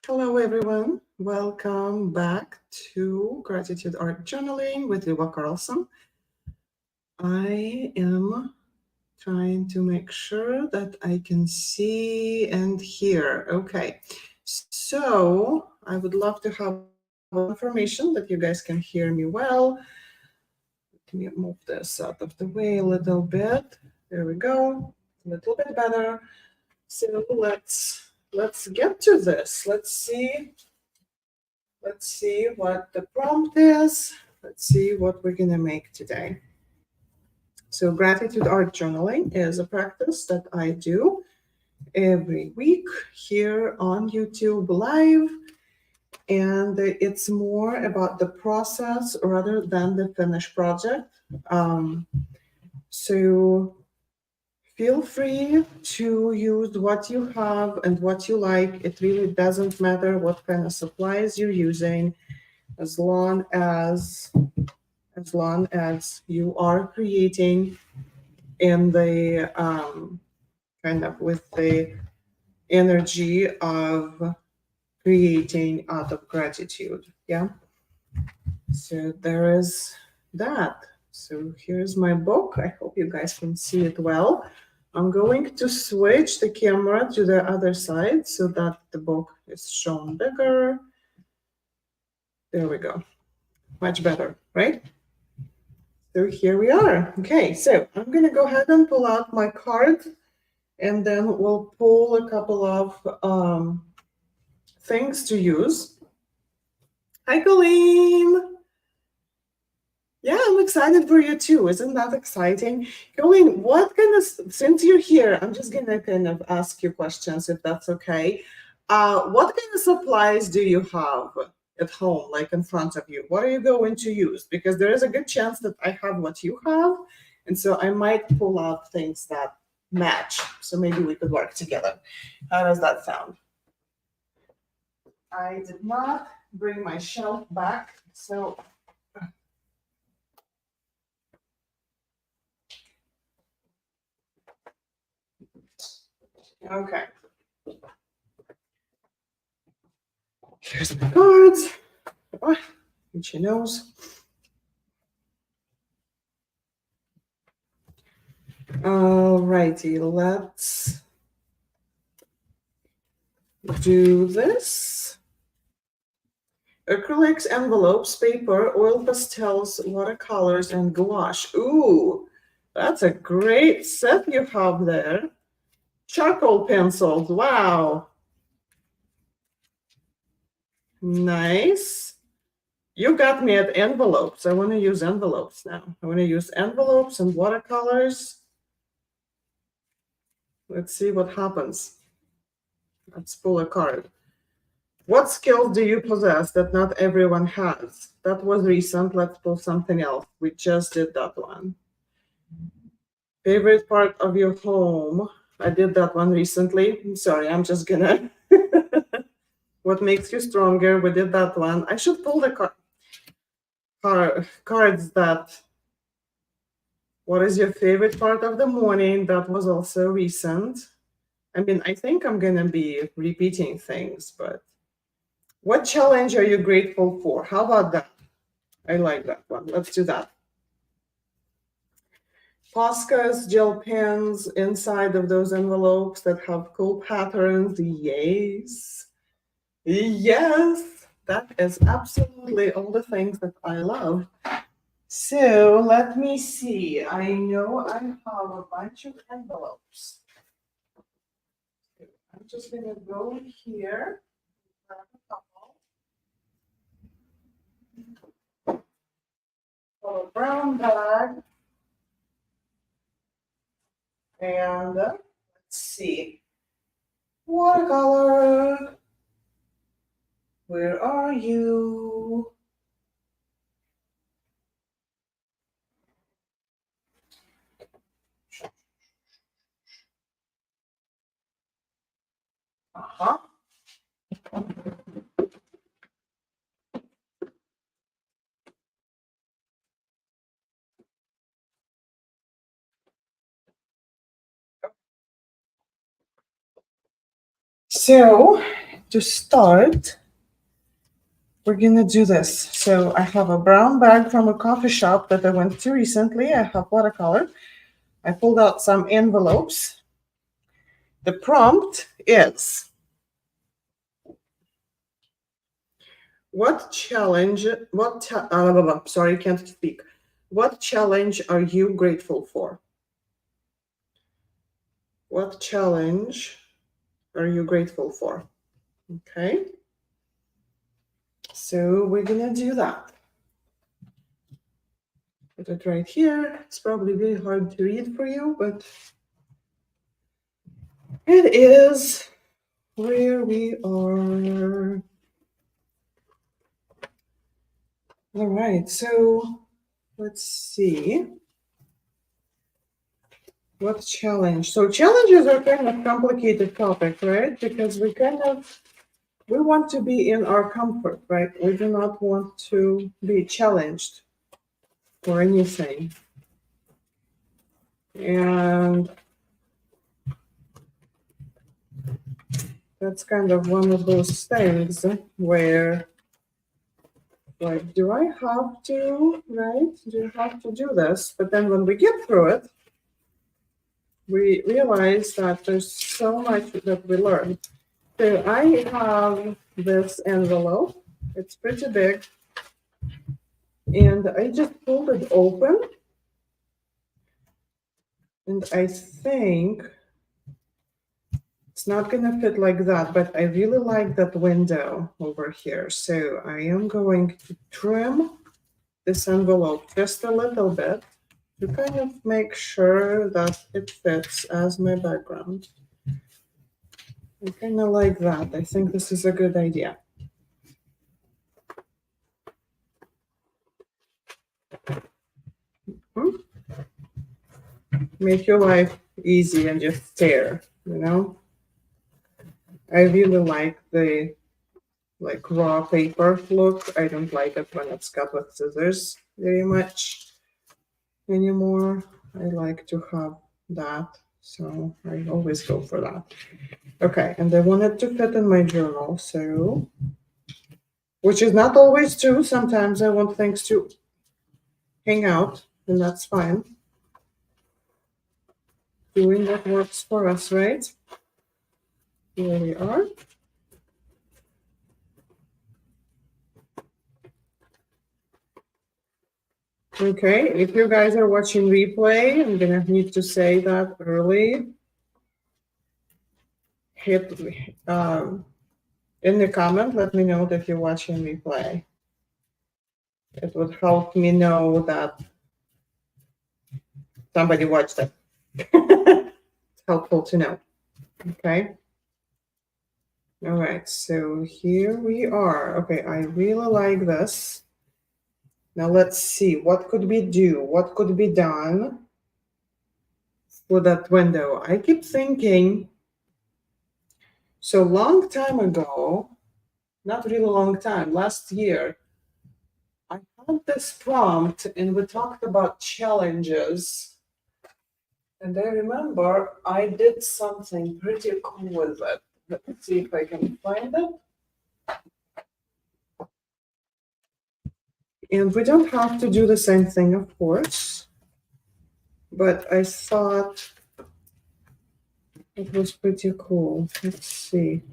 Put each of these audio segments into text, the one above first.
Hello, everyone. Welcome back to Gratitude Art Journaling with Eva Carlson. I am trying to make sure that I can see and hear. Okay, so I would love to have confirmation that you guys can hear me well. Let me move this out of the way a little bit. There we go. A little bit better. So let's get to this. Let's see what the prompt is. Let's see what we're gonna make today. So gratitude art journaling is a practice that I do every week here on YouTube Live. And it's more about the process rather than the finished project. Um, so feel free to use what you have and what you like. It really doesn't matter what kind of supplies you're using, as long as you are creating in the kind of with the energy of creating out of gratitude. Yeah. So there is that. So here's my book. I hope you guys can see it well. I'm going to switch the camera to the other side so that the book is shown bigger. There we go. Much better, right? So here we are. Okay, so I'm going to go ahead and pull out my card, and then we'll pull a couple of things to use. Hi, Colleen. Yeah, I'm excited for you too. Isn't that exciting? Colleen, what kind of, since you're here, I'm just going to kind of ask you questions if that's okay. What kind of supplies do you have at home, like in front of you? What are you going to use? Because there is a good chance that I have what you have. And so I might pull out things that match. So maybe we could work together. How does that sound? I did not bring my shelf back. So okay. Here's my cards. Oh, itchy nose. Alrighty, let's do this. Acrylics, envelopes, paper, oil pastels, watercolors, and gouache. Ooh, that's a great set you have there. Charcoal pencils, wow. Nice. You got me at envelopes. I want to use envelopes now. I want to use envelopes and watercolors. Let's see what happens. Let's pull a card. What skills do you possess that not everyone has? That was recent. Let's pull something else. We just did that one. Favorite part of your home? I did that one recently. I'm sorry, I'm just gonna. What makes you stronger? We did that one. I should pull the cards that. What is your favorite part of the morning? That was also recent. I mean, I think I'm gonna be repeating things, but what challenge are you grateful for? How about that? I like that one. Let's do that. Poscas, gel pens inside of those envelopes that have cool patterns. Yes. Yes. That is absolutely all the things that I love. So let me see. I know I have a bunch of envelopes. I'm just going to go here, grab a couple. Pull a brown bag. And let's see. Watercolor. Where are you? Uh-huh. So to start, we're gonna do this. So I have a brown bag from a coffee shop that I went to recently. I have watercolor. I pulled out some envelopes. The prompt is, what challenge, sorry, can't speak. What challenge are you grateful for? What challenge are you grateful for? Okay. So we're gonna do that. Put it right here. It's probably really hard to read for you, but it is where we are. All right, so let's see. What challenge? So challenges are kind of complicated topic, right? Because we want to be in our comfort, right? We do not want to be challenged for anything. And that's kind of one of those things where, like, do I have to, right? Do I have to do this? But then when we get through it, we realize that there's so much that we learn. So I have this envelope. It's pretty big. And I just pulled it open. And I think it's not going to fit like that, but I really like that window over here. So I am going to trim this envelope just a little bit to kind of make sure that it fits as my background. I kind of like that. I think this is a good idea. Make your life easy and just stare, you know? I really like the raw paper look. I don't like it when it's cut with scissors very much anymore. I like to have that, so I always go for that. Okay, and I want it to fit in my journal, so, which is not always true. Sometimes I want things to hang out, and that's fine. Doing what works for us, right? Here we are. Okay, if you guys are watching replay, I'm gonna need to say that early. Hit in the comment, let me know that you're watching replay. It would help me know that somebody watched it. It's helpful to know. Okay. All right, so here we are. Okay, I really like this. Now let's see, what could we do? What could be done for that window? I keep thinking, so long time ago, not really long time, last year, I had this prompt and we talked about challenges. And I remember I did something pretty cool with it. Let's see if I can find it. And we don't have to do the same thing, of course, but I thought it was pretty cool. Let's see.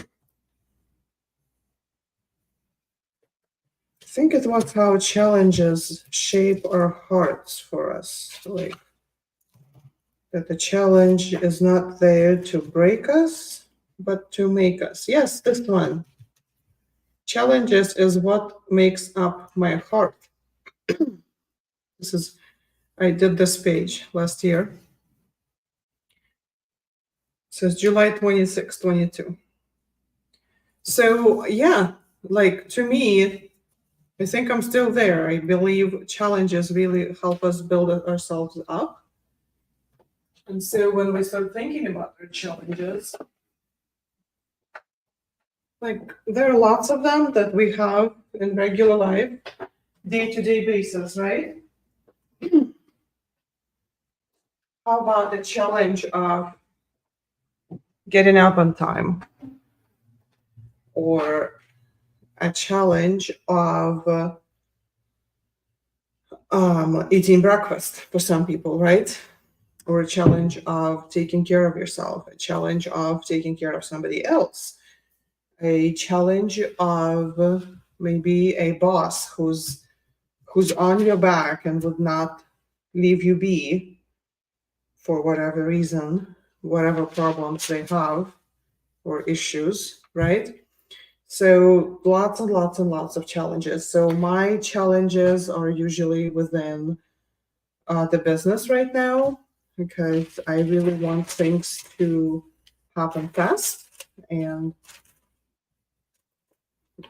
I think it was how challenges shape our hearts for us. Like, that the challenge is not there to break us, but to make us. Yes, this one. Challenges is what makes up my heart. This is, I did this page last year. It says July 26, 22. So yeah, like to me, I think I'm still there. I believe challenges really help us build ourselves up. And so when we start thinking about our challenges, like there are lots of them that we have in regular life, day-to-day basis, right? How about the challenge of getting up on time, or a challenge of eating breakfast for some people, right? Or a challenge of taking care of yourself, a challenge of taking care of somebody else, a challenge of maybe a boss who's on your back and would not leave you be for whatever reason, whatever problems they have or issues, right? So lots and lots and lots of challenges. So my challenges are usually within the business right now because I really want things to happen fast, and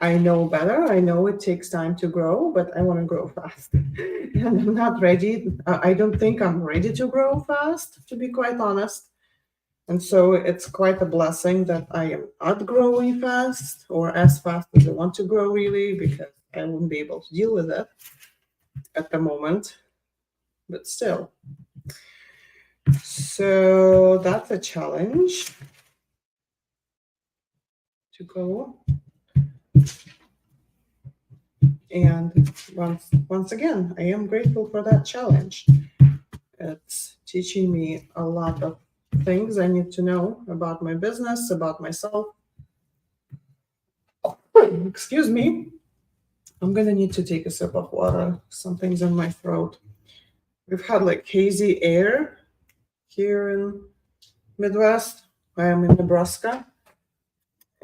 I know better. I know it takes time to grow, but I want to grow fast. And I'm not ready. I don't think I'm ready to grow fast, to be quite honest. And so it's quite a blessing that I am not growing fast or as fast as I want to grow, really, because I wouldn't be able to deal with it at the moment. But still. So that's a challenge to go. And once again, I am grateful for that challenge. It's teaching me a lot of things I need to know about my business, about myself. Excuse me. I'm gonna need to take a sip of water. Something's in my throat. We've had like hazy air here in Midwest. I am in Nebraska,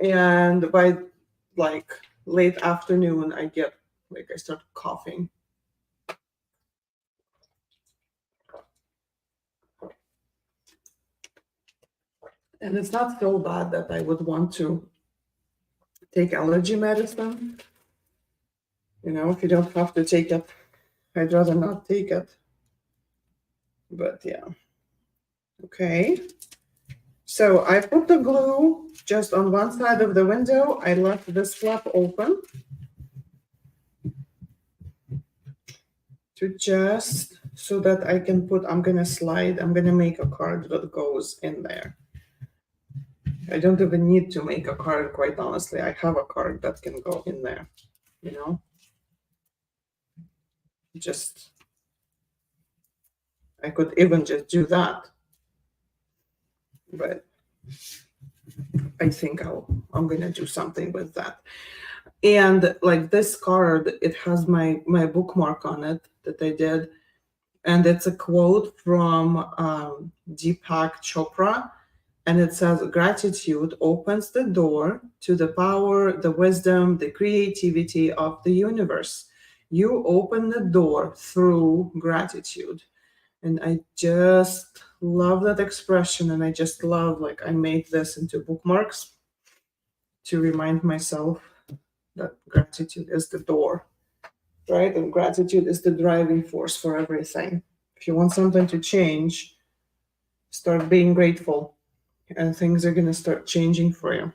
and by like late afternoon, I start coughing. And it's not so bad that I would want to take allergy medicine. If you don't have to take it, I'd rather not take it. But yeah. Okay. So I put the glue just on one side of the window. I left this flap open to just so that I can I'm going to make a card that goes in there. I don't even need to make a card, quite honestly. I have a card that can go in there, just, I could even just do that. But I think I'm going to do something with that. And like this card, it has my bookmark on it that I did. And it's a quote from Deepak Chopra. And it says, gratitude opens the door to the power, the wisdom, the creativity of the universe. You open the door through gratitude. And I just love that expression. And I just love, I made this into bookmarks to remind myself that gratitude is the door, right? And gratitude is the driving force for everything. If you want something to change, start being grateful, and things are going to start changing for you.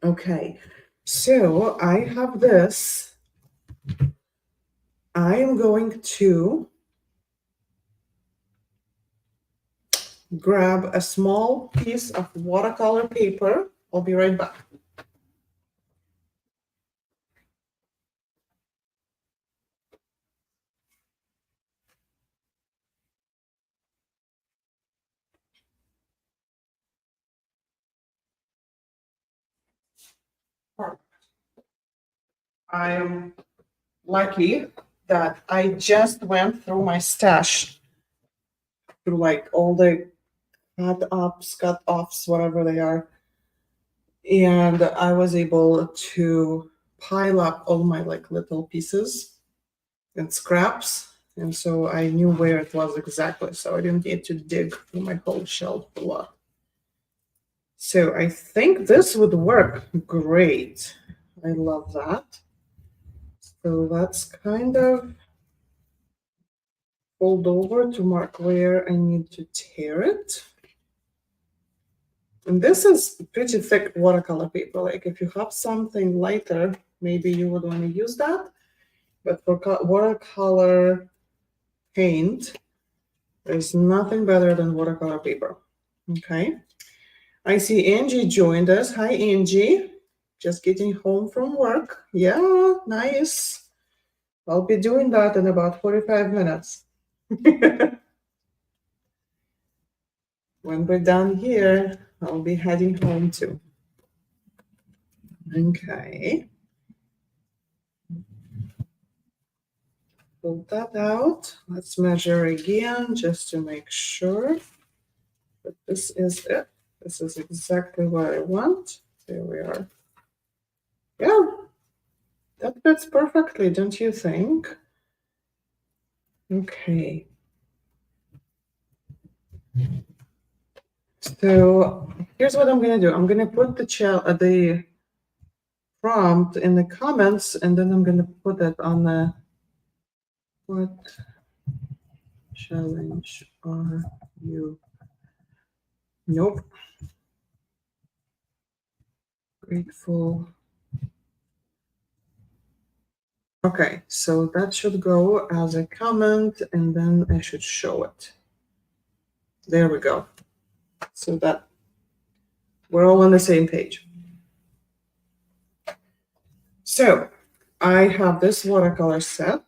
Okay, so I have this. I am going to grab a small piece of watercolor paper. I'll be right back. I am lucky that I just went through my stash, through all the cut offs, whatever they are. And I was able to pile up all my little pieces and scraps. And so I knew where it was exactly. So I didn't need to dig through my whole shelf a lot. So I think this would work great. I love that. So let's kind of fold over to mark where I need to tear it. And this is pretty thick watercolor paper. If you have something lighter, maybe you would want to use that. But for watercolor paint, there's nothing better than watercolor paper. Okay. I see Angie joined us. Hi, Angie. Just getting home from work. Yeah, nice. I'll be doing that in about 45 minutes. When we're done here, I'll be heading home too. Okay. Pull that out. Let's measure again just to make sure. But this is it. This is exactly what I want. There we are. Yeah, that fits perfectly, don't you think? Okay. So here's what I'm gonna do. I'm gonna put the prompt in the comments, and then I'm gonna put it on the what challenge are you? Nope. Grateful. Okay, so that should go as a comment, and then I should show it. There we go. So that we're all on the same page. So I have this watercolor set.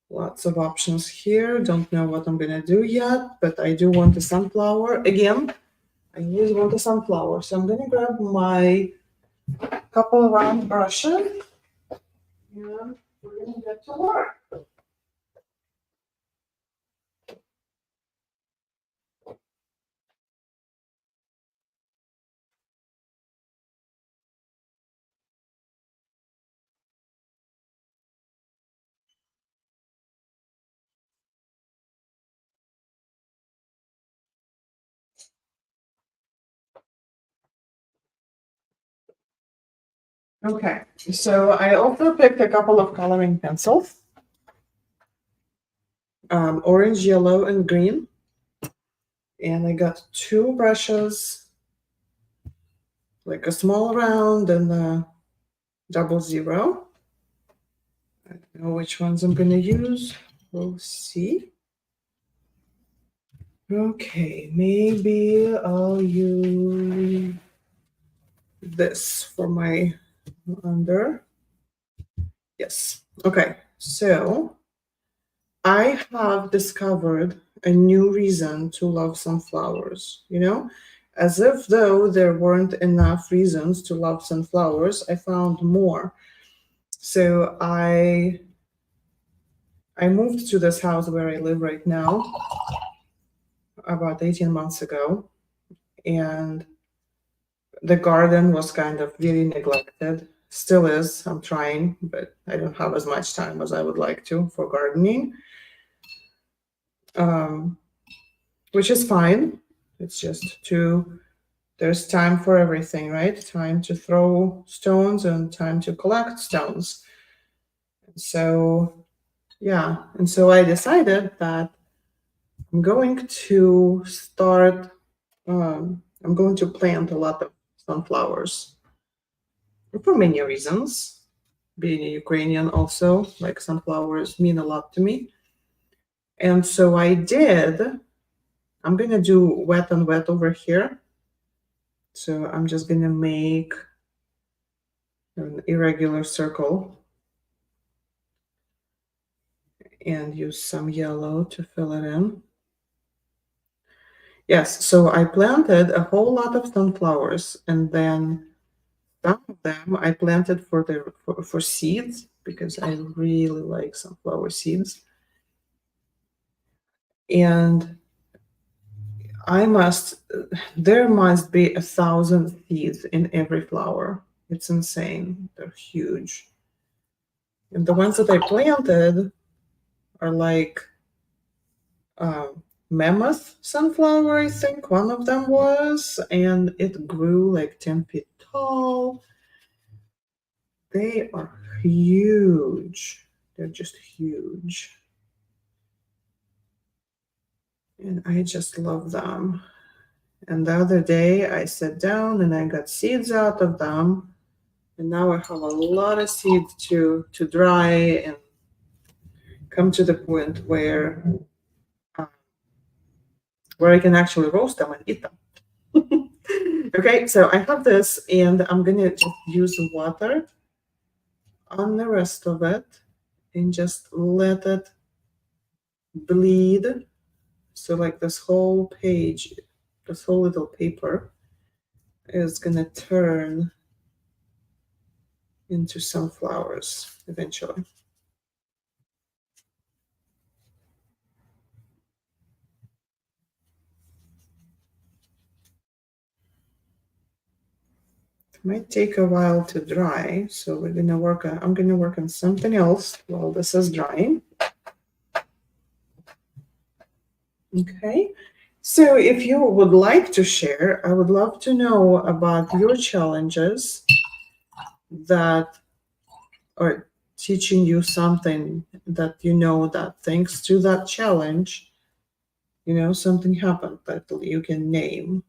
Lots of options here. Don't know what I'm gonna do yet, but I do want a sunflower. Again, I always want a sunflower. So I'm gonna grab my couple round brushes and we're gonna get to work. Okay, so I also picked a couple of coloring pencils, orange, yellow, and green. And I got two brushes, like a small round and a 00. I don't know which ones I'm gonna use. We'll see. Okay, maybe I'll use this for my under. Yes. Okay, so I have discovered a new reason to love sunflowers, as if though there weren't enough reasons to love sunflowers, I found more. So I moved to this house where I live right now about 18 months ago, and the garden was kind of really neglected. Still is. I'm trying, but I don't have as much time as I would like to for gardening, which is fine. It's just there's time for everything, right? Time to throw stones and time to collect stones. So, yeah. And so I decided that I'm going to I'm going to plant a lot of sunflowers for many reasons. Being a Ukrainian, also, like sunflowers mean a lot to me. And so I did. I'm going to do wet and wet over here. So I'm just going to make an irregular circle and use some yellow to fill it in. Yes, so I planted a whole lot of sunflowers, and then some of them I planted for seeds because I really like sunflower seeds. And there must be 1,000 seeds in every flower. It's insane. They're huge. And the ones that I planted are like mammoth sunflower, I think one of them was, and it grew like 10 feet tall. They are huge. They're just huge. And I just love them. And the other day I sat down and I got seeds out of them. And now I have a lot of seeds to dry and come to the point where I can actually roast them and eat them. Okay, so I have this and I'm gonna just use water on the rest of it and just let it bleed. So like this whole page, this whole little paper is gonna turn into sunflowers eventually. It might take a while to dry, so I'm gonna work on something else while this is drying. Okay. So if you would like to share, I would love to know about your challenges that are teaching you something that you know that thanks to that challenge, something happened that you can name.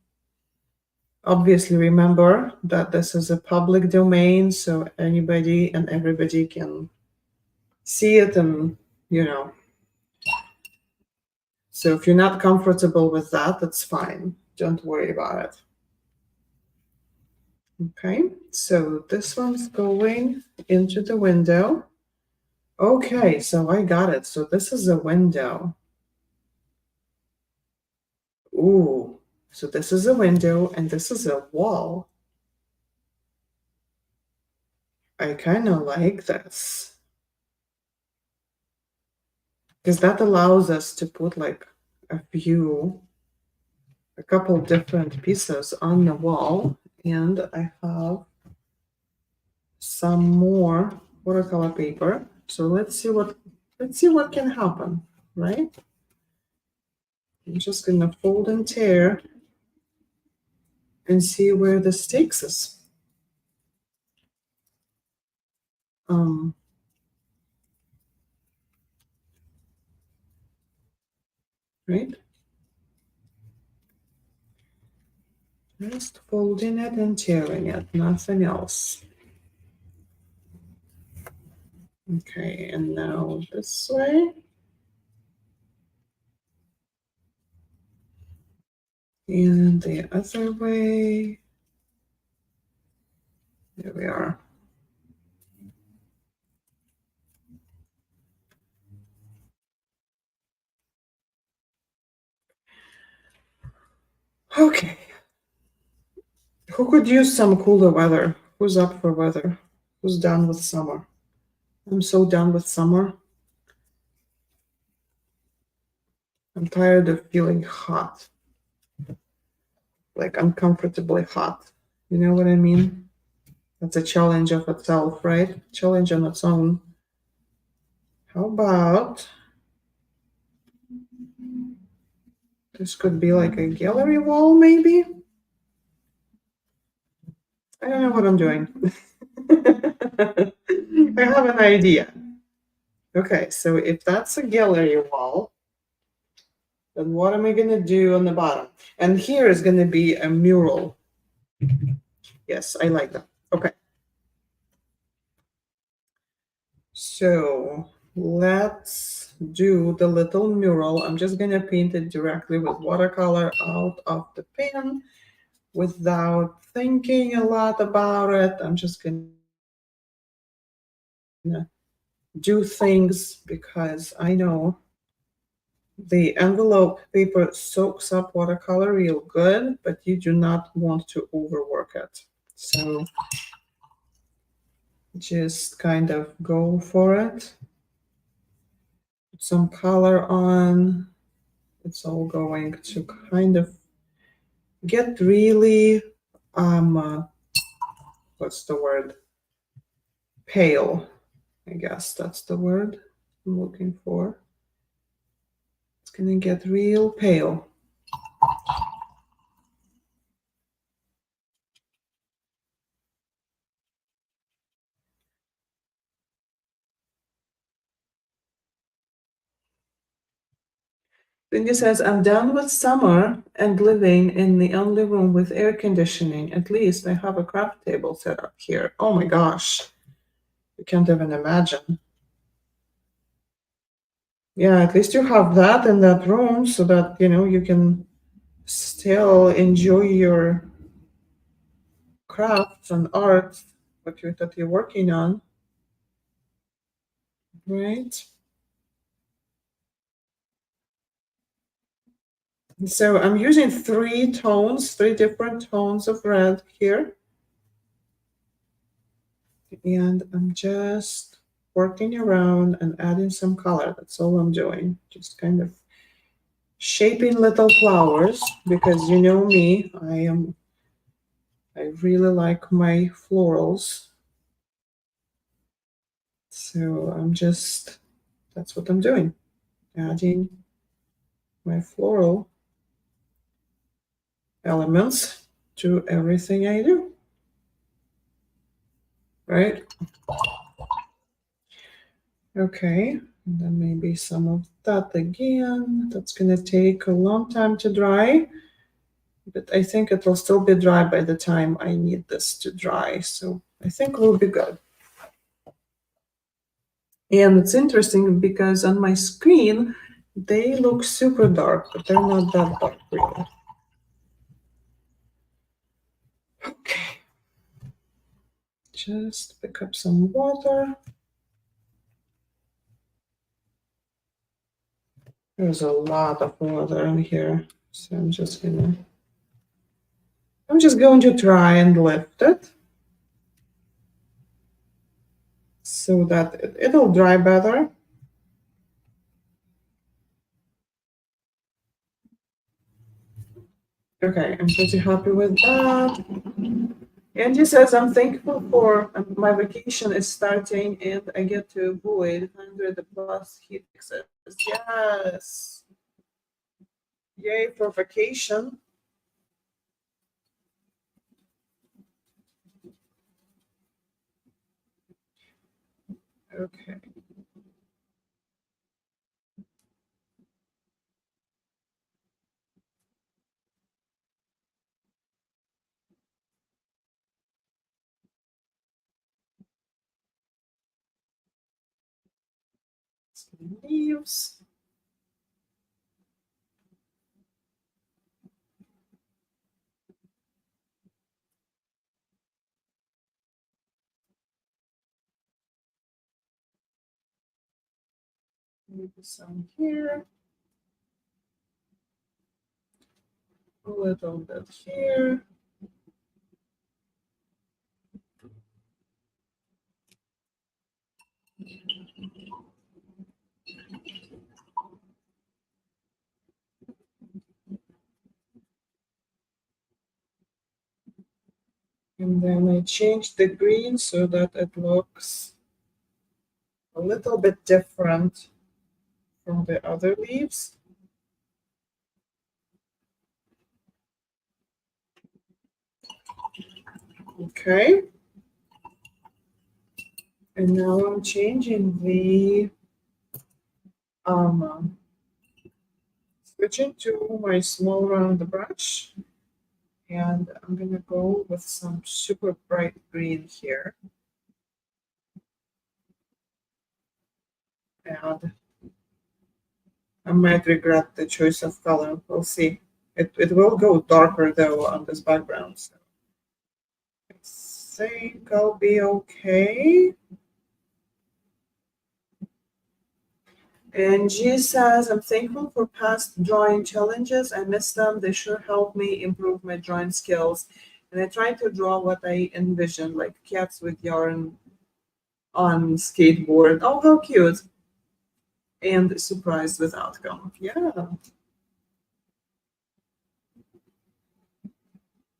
Obviously, remember that this is a public domain, so anybody and everybody can see it, and you know. So if you're not comfortable with that, that's fine. Don't worry about it. Okay, so this one's going into the window. Okay, so I got it. So this is a window. Ooh, so this is a window and this is a wall. I kind of like this because that allows us to put like a couple different pieces on the wall. And I have some more watercolor paper. So let's see what can happen, right? I'm just gonna fold and tear and see where this takes us. Um, right? Just folding it and tearing it, nothing else. Okay, and now this way. And the other way. There we are. Okay. Who could use some cooler weather? Who's up for weather? Who's done with summer? I'm so done with summer. I'm tired of feeling hot, like uncomfortably hot. You know what I mean? That's a challenge of itself, right? Challenge on its own. How about this could be like a gallery wall, maybe? I don't know what I'm doing. I have an idea. Okay, so if that's a gallery wall, then what am I going to do on the bottom? And here is going to be a mural. Yes, I like that. Okay. So let's do the little mural. I'm just going to paint it directly with watercolor out of the pen without thinking a lot about it. I'm just going to do things because I know the envelope paper soaks up watercolor real good, but you do not want to overwork it. So just kind of go for it. Put some color on. It's all going to kind of get really, what's the word? Pale. I guess that's the word I'm looking for. It's going to get real pale. Cindy says, I'm done with summer and living in the only room with air conditioning. At least I have a craft table set up here. Oh my gosh. You can't even imagine. Yeah, at least you have that in that room so that, you can still enjoy your crafts and art, that you're working on, right? So I'm using three different tones of red here. And I'm just working around and adding some color. That's all I'm doing. Just kind of shaping little flowers because you know me, I really like my florals. So that's what I'm doing. Adding my floral elements to everything I do. Right? Okay. And then maybe some of that again. That's gonna take a long time to dry. But I think it will still be dry by the time I need this to dry. So I think we'll be good. And it's interesting because on my screen, they look super dark, but they're not that dark really. Okay. Just pick up some water. There's a lot of water in here. So I'm just going to try and lift it so that it'll dry better. Okay, I'm pretty happy with that. Angie says, I'm thankful for my vacation is starting and I get to avoid 100 plus heat exes. Yes. Yay for vacation. Okay. Some leaves. Maybe some here. A little bit here. And then I change the green so that it looks a little bit different from the other leaves. Okay. And now I'm changing switching to my small round brush. And I'm gonna go with some super bright green here. And I might regret the choice of color. We'll see. It will go darker though on this background. So I think I'll be okay. And G says, I'm thankful for past drawing challenges. I miss them. They sure help me improve my drawing skills. And I try to draw what I envision, like cats with yarn on skateboard. Oh, how cute. And surprised with outcome. Yeah.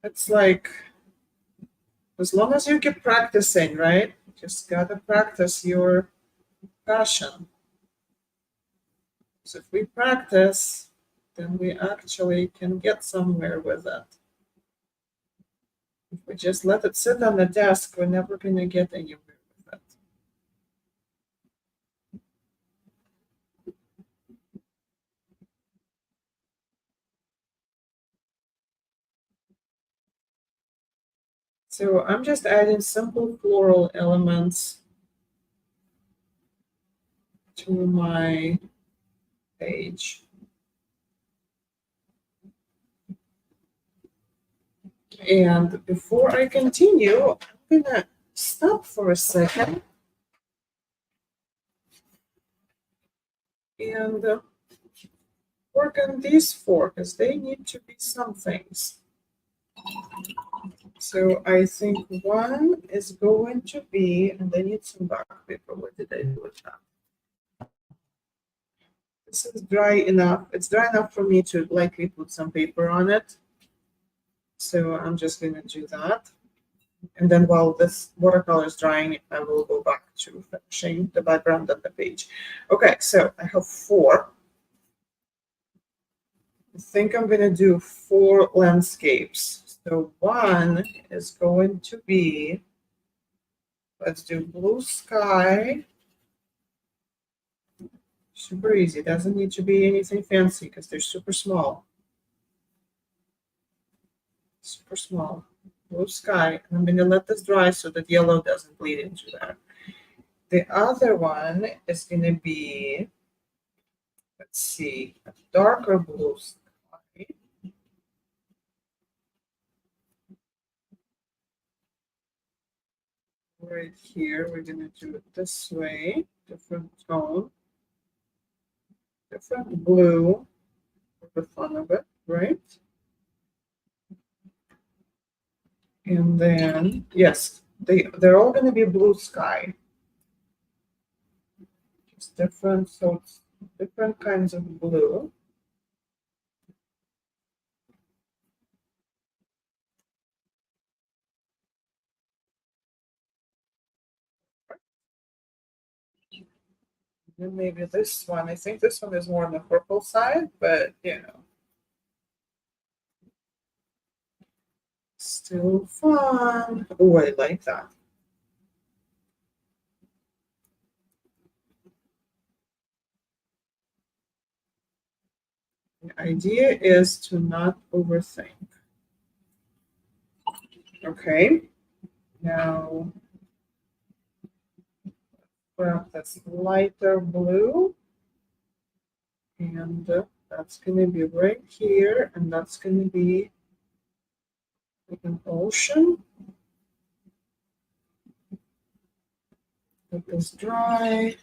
It's like, as long as you keep practicing, right? Just gotta practice your passion. So if we practice, then we actually can get somewhere with it. If we just let it sit on the desk, we're never gonna get anywhere with it. So I'm just adding simple floral elements to my page. And before I continue, I'm gonna stop for a second and work on these four because they need to be some things. So I think one is going to be, and I need some back paper. What did I do with that? This is dry enough. It's dry enough for me to likely put some paper on it. So I'm just going to do that. And then while this watercolor is drying, I will go back to finishing the background of the page. Okay, so I have four. I think I'm going to do four landscapes. So one is going to be, let's do blue sky. Super easy. Doesn't need to be anything fancy because they're super small. Super small. Blue sky. And I'm going to let this dry so that yellow doesn't bleed into that. The other one is going to be, let's see, a darker blue sky. Right here, we're going to do it this way, different tone, different blue for the fun of it, right? And then, yes, they're all going to be blue sky. It's different, so it's different kinds of blue. And maybe this one, I think this one is more on the purple side, but you know, still fun. Oh, I like that. The idea is to not overthink. Okay, now grab this lighter blue, and that's going to be right here, and that's going to be like an ocean. Let this dry.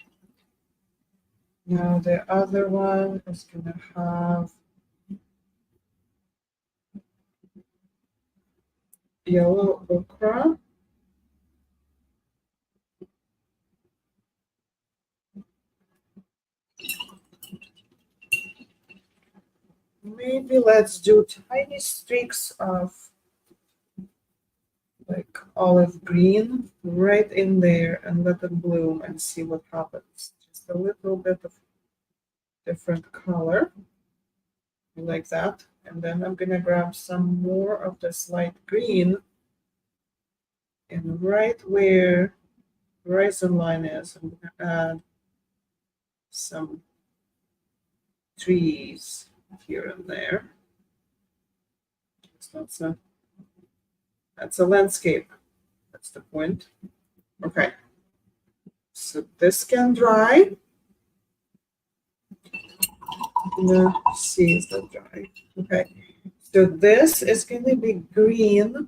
Now the other one is going to have yellow ochre. Maybe let's do tiny streaks of like olive green right in there and let it bloom and see what happens. Just a little bit of different color like that. And then I'm going to grab some more of this light green, and right where the horizon line is, I'm going to add some trees here and there. So that's a landscape. That's the point. Okay. So this can dry. Let's see, is that dry? Okay. So this is going to be green.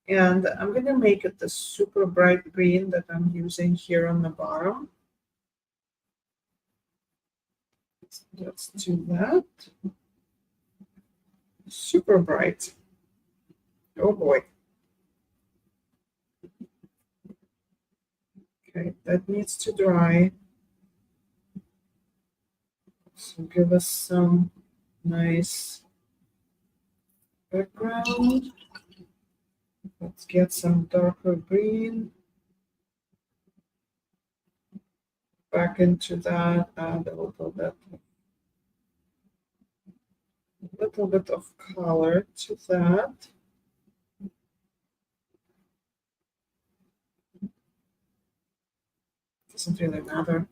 And I'm going to make it the super bright green that I'm using here on the bottom. Let's do that. Super bright. Oh boy. Okay, that needs to dry. So give us some nice background. Let's get some darker green. Back into that, add a little bit of color to that. Doesn't really matter.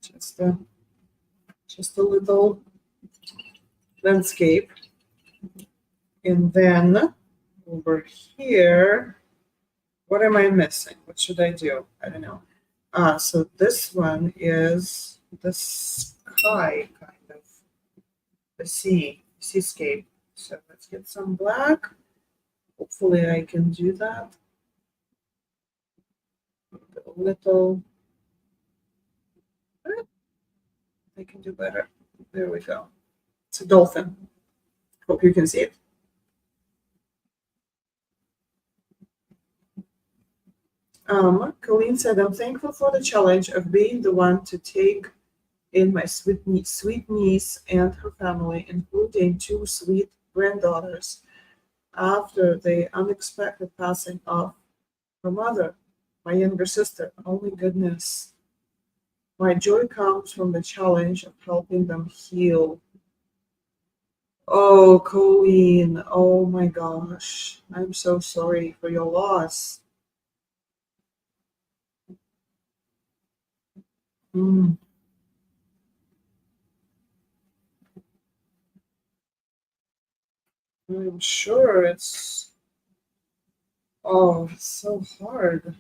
Just a little landscape. And then over here, what am I missing? What should I do? I don't know. So this one is the sky, kind of the seascape. So let's get some black. Hopefully I can do that. A little. I can do better. There we go. It's a dolphin. Hope you can see it. Colleen said, I'm thankful for the challenge of being the one to take in my sweet niece and her family, including two sweet granddaughters, after the unexpected passing of her mother, my younger sister. Oh my goodness. My joy comes from the challenge of helping them heal. Oh, Colleen, oh my gosh. I'm so sorry for your loss. Mm, I'm sure it's so hard.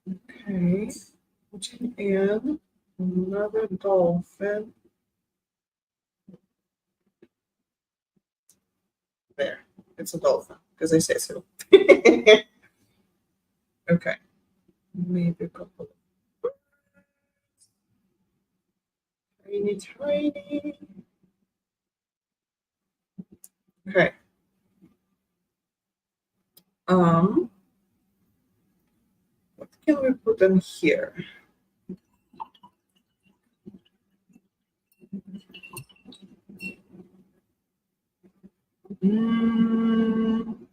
Okay, putting in another dolphin. There, it's a dolphin because I say so. Okay, maybe a couple of tiny. Okay. Um, what can we put in here?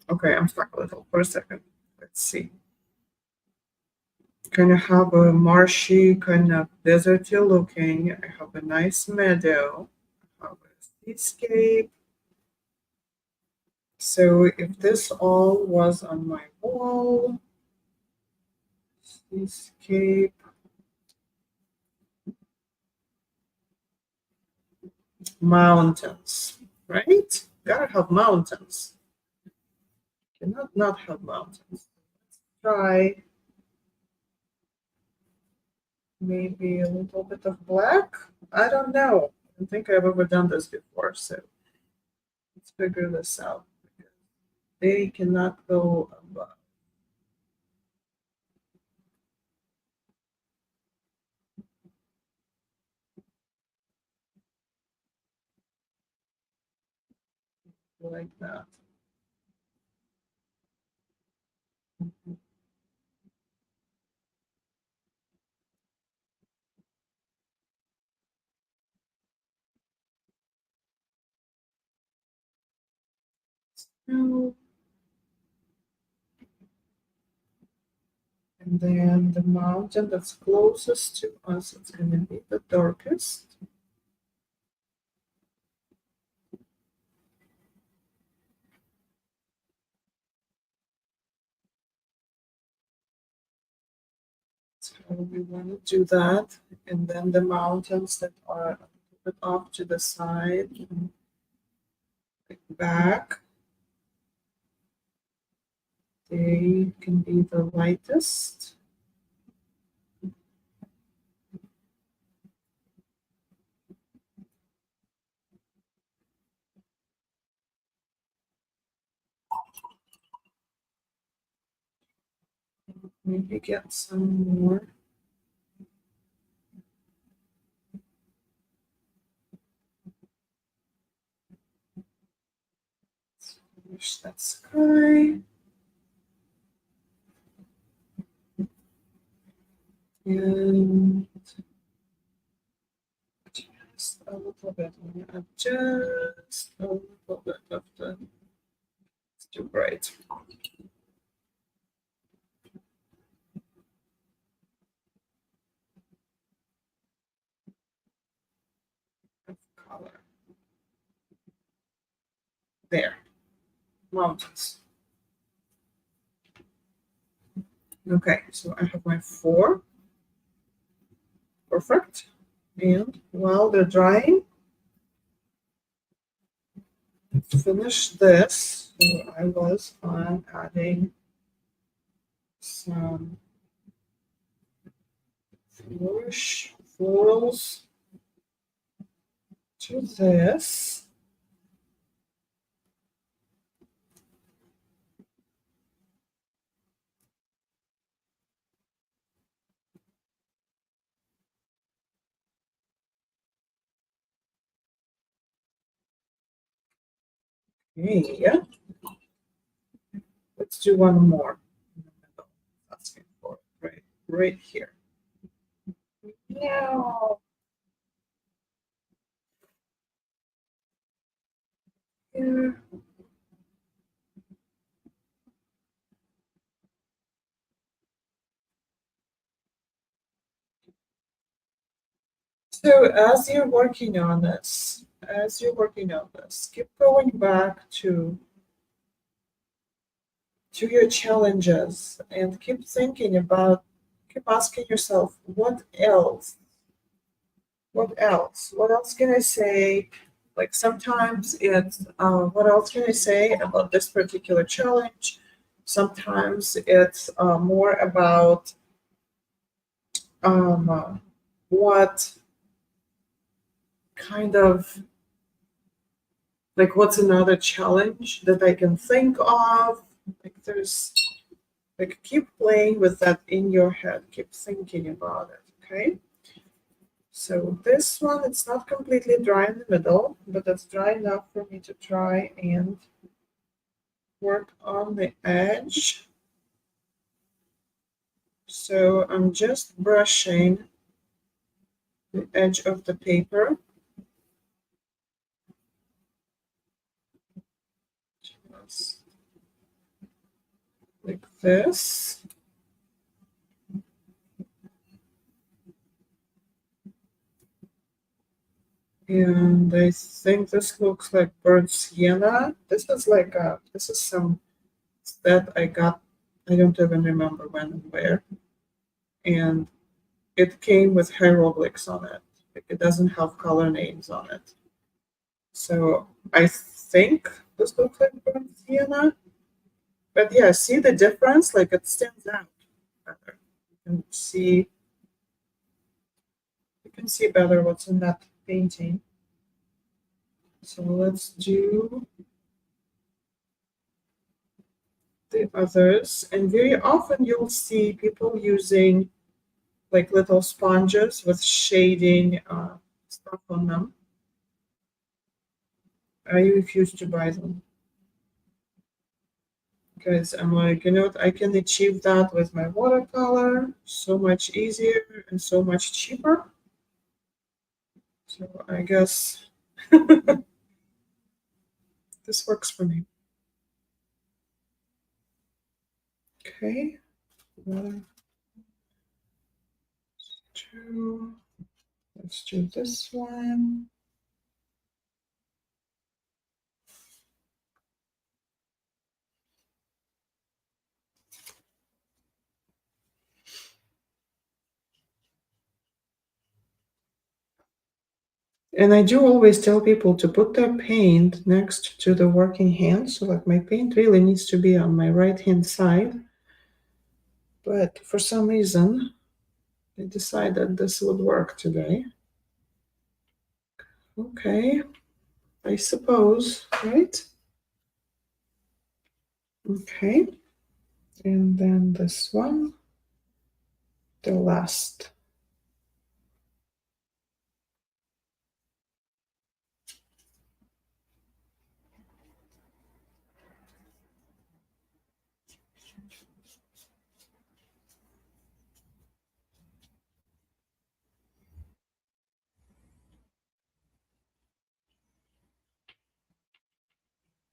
Okay, I'm stuck a little for a second. Let's see. Kind of have a marshy, kind of deserty looking. I have a nice meadow. I have a seascape. So if this all was on my wall, seascape, mountains, right? Gotta have mountains. Cannot not have mountains. Let's try maybe a little bit of black. I don't know. I don't think I've ever done this before, so let's figure this out. They cannot go above. Like that. No. And then the mountain that's closest to us, it's going to be the darkest. So we want to do that. And then the mountains that are a little bit off to the side, and back, they can be the lightest. Maybe get some more. Finish that sky. And just a little bit. Just a little bit of the. It's too bright. Of color. There. Mountains. Okay, so I have my 4. Perfect. And while they're drying, finish this. So I was on adding some florals to this. Okay, yeah. Let's do one more. Asking for right here. Meow. Here. So as you're working on this, keep going back to your challenges and keep thinking about, keep asking yourself, what else? What else? What else can I say? Like sometimes it's, what else can I say about this particular challenge? Sometimes it's more about what kind of, like, what's another challenge that I can think of? Like there's, like, keep playing with that in your head, keep thinking about it, okay? So this one, it's not completely dry in the middle, but it's dry enough for me to try and work on the edge. So I'm just brushing the edge of the paper. Just like this. And I think this looks like burnt sienna. This is like a, this is some that I got, I don't even remember when and where. And it came with hieroglyphs on it. It doesn't have color names on it. So I think this looks like burnt sienna. But yeah, see the difference? Like it stands out better. You can see, you can see better what's in that painting. So let's do the others. And very often you'll see people using like little sponges with shading stuff on them. I refuse to buy them because I'm like, you know what, I can achieve that with my watercolor so much easier and so much cheaper. So I guess this works for me. Okay. One, two. Let's do this one. And I do always tell people to put their paint next to the working hand. So like my paint really needs to be on my right hand side. But for some reason, I decided this would work today. Okay, I suppose, right? Okay, and then this one, the last.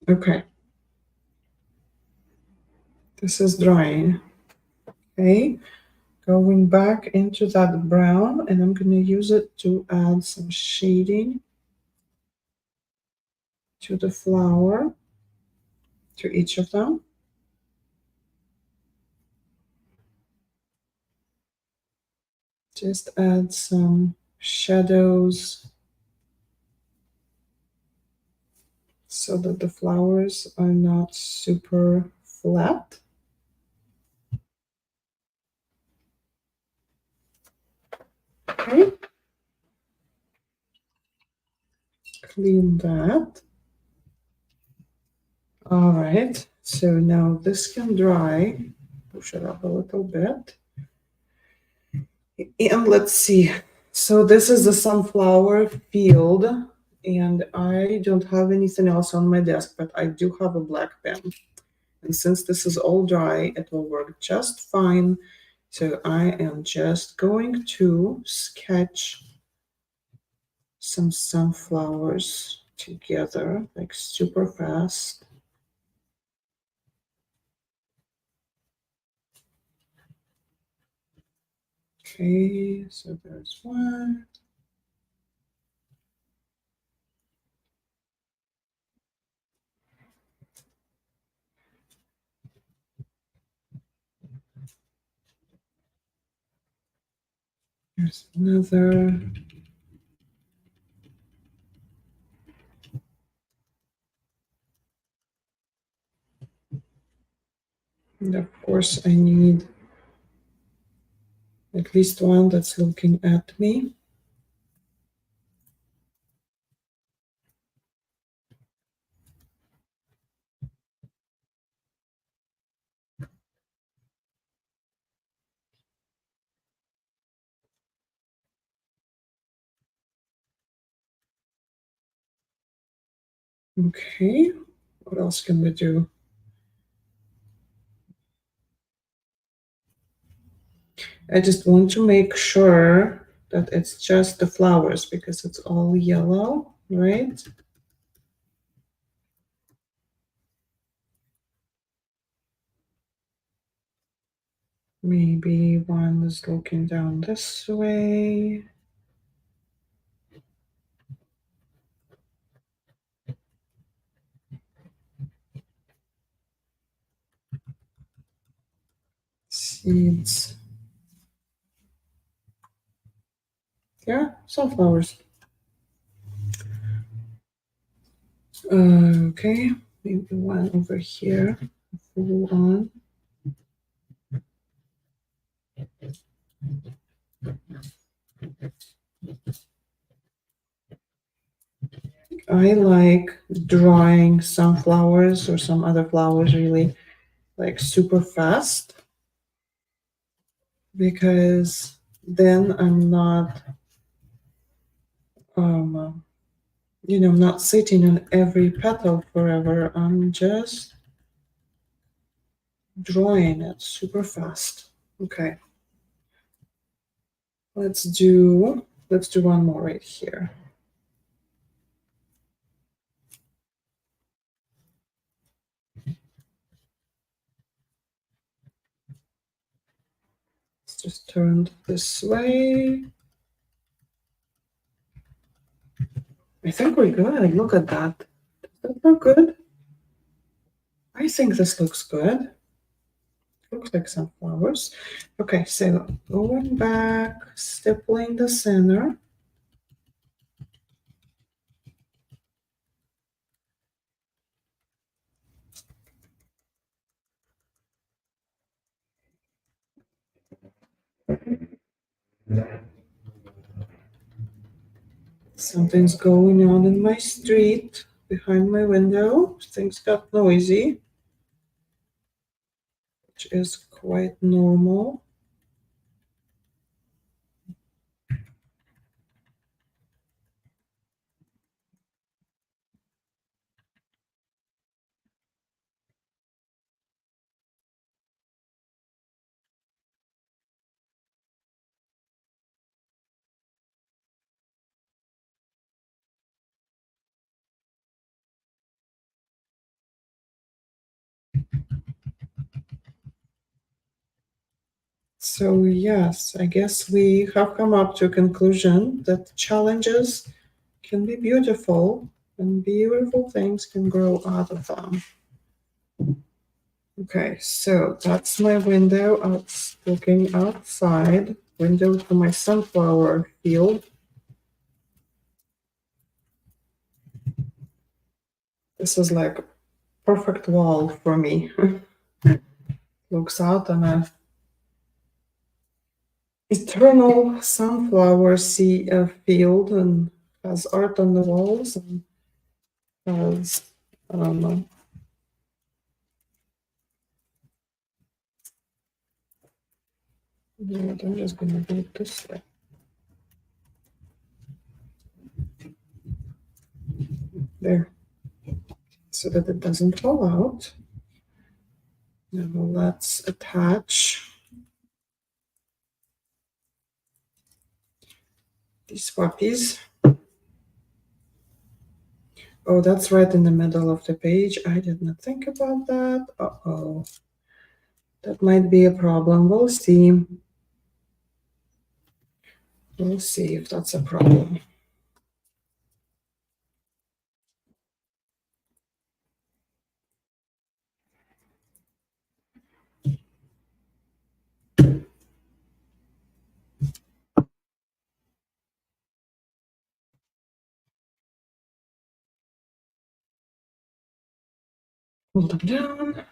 Okay, this is drying. Okay, going back into that brown, and I'm going to use it to add some shading to the flower, to each of them. Just add some shadows so that the flowers are not super flat. Okay. clean that. All right, so now this can dry. Push it up a little bit. And let's see. So this is the sunflower field, and I don't have anything else on my desk, but I do have a black pen. And since this is all dry, it will work just fine. So I am just going to sketch some sunflowers together, like super fast. Okay, so there's one. There's another. And of course, I need at least one that's looking at me. Okay, what else can we do? I just want to make sure that it's just the flowers because it's all yellow, right? Maybe one is looking down this way. Seeds. Yeah, sunflowers. Okay, maybe one over here. Full on. I like drying sunflowers or some other flowers really like super fast because then I'm not I'm not sitting on every petal forever. I'm just drawing it super fast. Okay. Let's do one more right here. Let's just turn this way. I think we're good. Look at that. Does that look good? I think this looks good. Looks like sunflowers. Okay, so going back, stippling the center. Something's going on in my street behind my window. Things got noisy, which is quite normal. So yes, I guess we have come up to a conclusion that challenges can be beautiful and beautiful things can grow out of them. Okay, so that's my window looking outside, window to my sunflower field. This is like a perfect wall for me. Looks out on a eternal sunflower field and has art on the walls and has, I don't know. Yeah, I'm just gonna do it this way. There. So that it doesn't fall out. Now let's attach these puppies. Oh, that's right in the middle of the page. I did not think about that. Uh-oh. That might be a problem. We'll see. We'll see if that's a problem. Hold them down.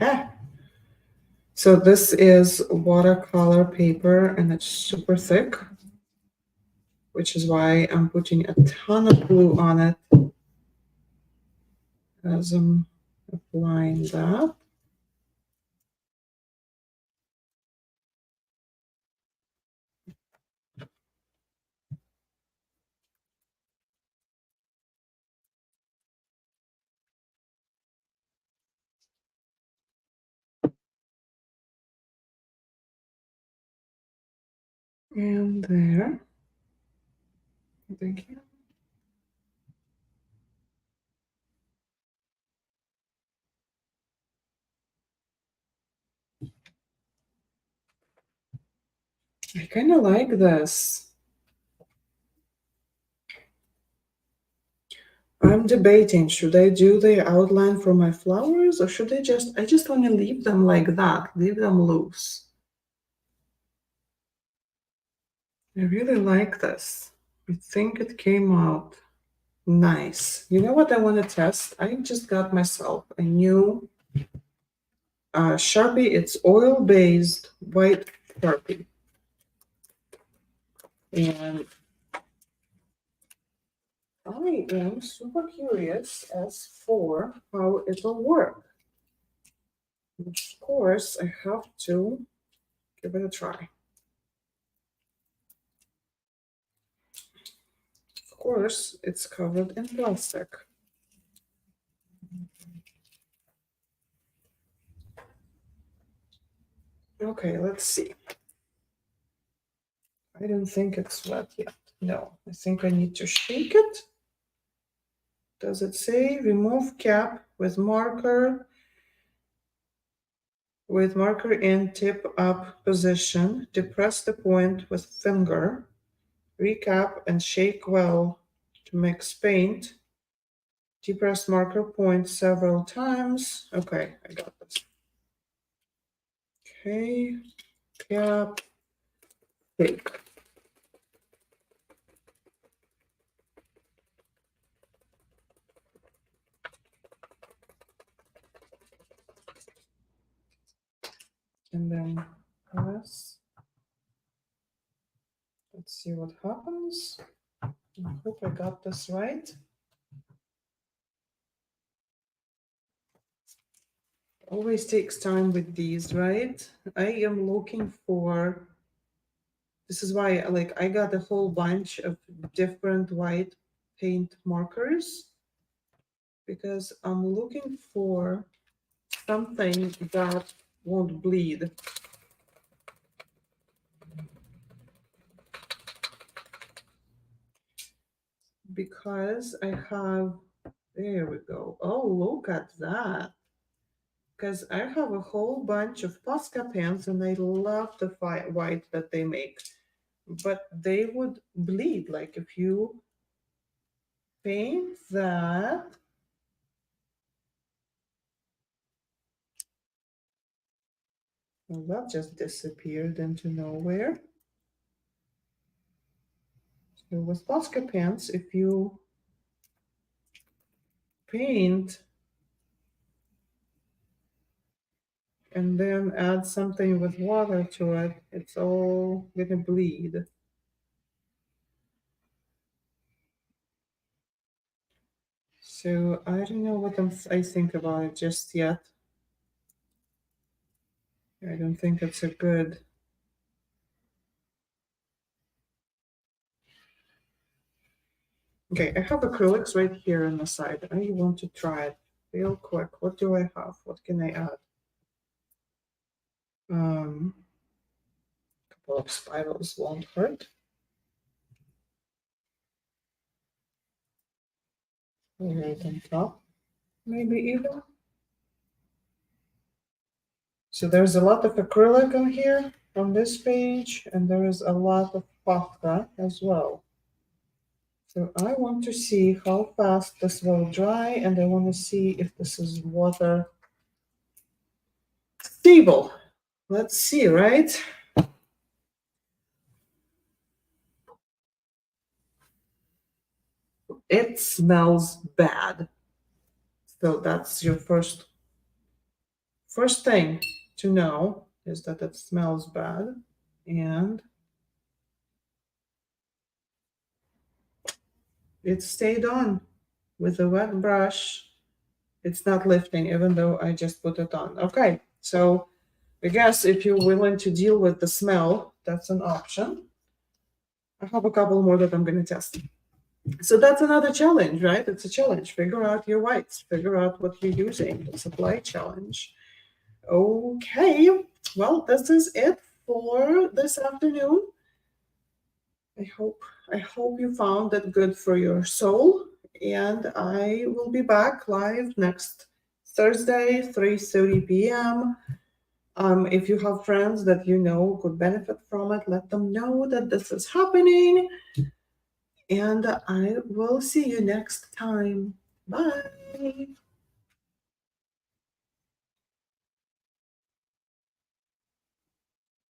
Ah. So this is watercolor paper and it's super thick, which is why I'm putting a ton of glue on it as I'm applying that. And there. Thank you. I kind of like this. I'm debating, should I do the outline for my flowers or should I just want to leave them like that, leave them loose. I really like this. I think it came out nice. You know what I want to test? I just got myself a new Sharpie. It's oil-based white Sharpie. And I am super curious as for how it'll work. Of course, I have to give it a try. Of course, it's covered in plastic. Okay, let's see. I don't think it's wet yet. No, I think I need to shake it. Does it say remove cap with marker in tip up position? Depress the point with finger. Recap and shake well to mix paint. Depress marker point several times. Okay, I got this. Okay, cap, shake. And then press. Let's see what happens. I hope I got this right. Always takes time with these, right? I am looking for, this is why I got a whole bunch of different white paint markers because I'm looking for something that won't bleed. Because I have, there we go. Oh, look at that. Because I have a whole bunch of Posca pens and I love the white that they make. But they would bleed. Like if you paint that, well, that just disappeared into nowhere. So with Posca pens, if you paint and then add something with water to it, it's all gonna bleed. So I don't know what I think about it just yet. I don't think it's a good. Okay, I have acrylics right here on the side. I want to try it real quick. What do I have? What can I add? A couple of spirals won't hurt. Right on top, maybe even. So there's a lot of acrylic on here on this page, and there is a lot of Pafka as well. So I want to see how fast this will dry, and I want to see if this is water stable. Let's see, right? It smells bad. So that's your first thing to know is that it smells bad. And it stayed on with a wet brush. It's not lifting, even though I just put it on. Okay, so I guess if you're willing to deal with the smell, that's an option. I have a couple more that I'm going to test. So that's another challenge, right? It's a challenge. Figure out your whites, figure out what you're using. It's a supply challenge. Okay, well, this is it for this afternoon. I hope you found it good for your soul, and I will be back live next Thursday, 3:30 p.m. If you have friends that you know could benefit from it, let them know that this is happening. And I will see you next time. Bye.